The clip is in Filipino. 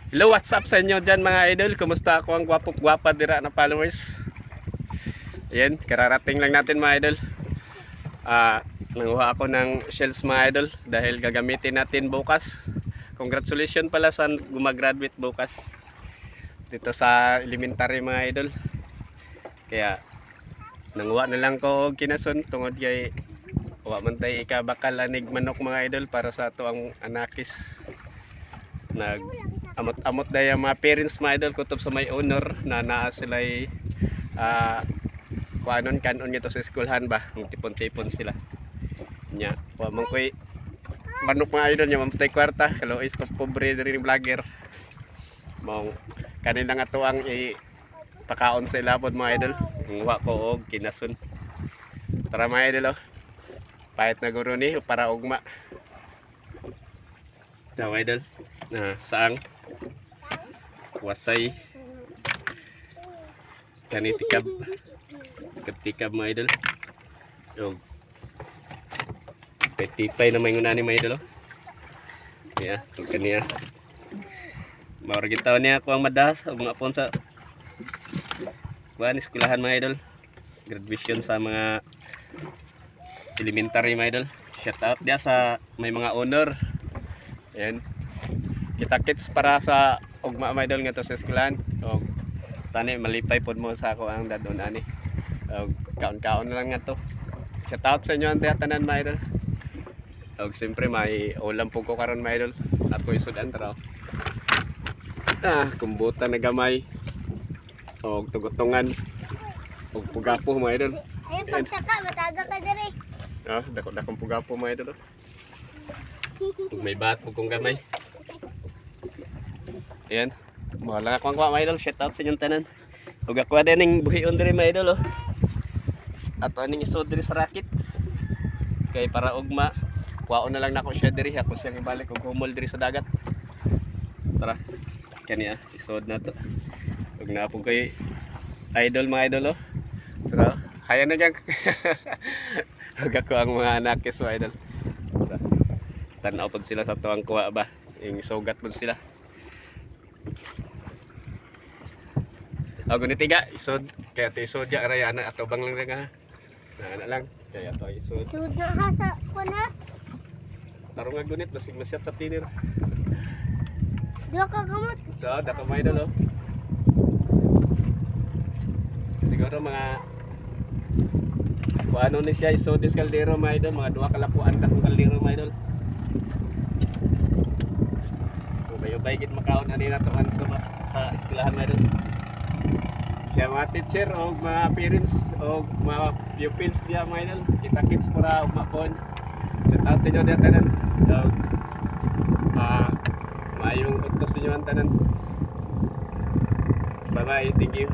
Hello, what's up sa inyo dyan mga idol? Kumusta ako ang gwapa dira na followers? Ayan, kararating lang natin mga idol. Nanguha ako ng shells mga idol dahil gagamitin natin bukas. Congratulations pala sa gumagraduate bukas dito sa elementary mga idol. Kaya nanguha na lang ko og kinason tungod kay wa man tay ikabakal anig manok mga idol para sa ato ang anakis. Nag amot-amot daya mga parents mga idol kutob sa may owner na naa sila'y kuanon kanon nito sa eskwelahan ba, tipon-tipon sila nya wa man koy manok mga idol nya mamatay kwarta kalois to pobre diri vlogger mong kanina nga tuang ipakaon sa ilapod mga idol wa ko og kinason. Tara mga idol, pahit na guro ni para ugma daw idol na saang wasay kani tikab mga idol og petipay na may ngunani mga idol ya kaniya maura gitaw niya ako ang madas og mga pon sa kuan eskwelahan mga idol, graduation sa mga elementary mga idol. Shout out dia sa may mga honor. Ayan, kita kits para sa ugma mga idol nga to sa eskwelahan og tani malipay pod mo sa ako ang dadon ani og kaon-kaon lang nga to. Shout out sa inyo ang tanan mga idol og siyempre may ulam po ko karon mga idol at ko isudan tara kumbutan na gamay og tugutungan og pugapo mga idol. Ayun, pagsaka, mataga ka diri. Dako-dakong pugapo mga idol. Ug may bat ug kong gamay. Ayan, wala akong mga idol. Shout out sa inyong tanan. Ug ako din ning buhion diri mga idol ato ning isod diri sa rakit kay para ugma kuwaon na lang nako siya diri ako siyang ibalik og humol diri sa dagat. Tara kaniya isod na to ug naapog kay idol mga idol tara hayan na gang ug ako ang mga anakis mga idol. Tanaw pod sila sa tuwang kuha ba ing sugat pod sila. Ako ni tiga isod kaya to isod ya raya na ato bang lang nga na lang kaya to isod Sud na ha sa kuna. tarong nga gunit basig masyat sa tinir. Duha ka gamot. So dako may idol siguro mga kuano ni siya isod dis kaldero mga idol, mga duha kalapuan dakong kaldero mga idol. Ubay-ubay gid makaon ani na to sa eskwelahan mga idol. Kaya mga teacher o mga parents o mga pupils diya mga idol, kita kids para umapon. Shout out sa inyo diya tanan. Maayong utos sa inyo ang tanan. Bye bye, thank you.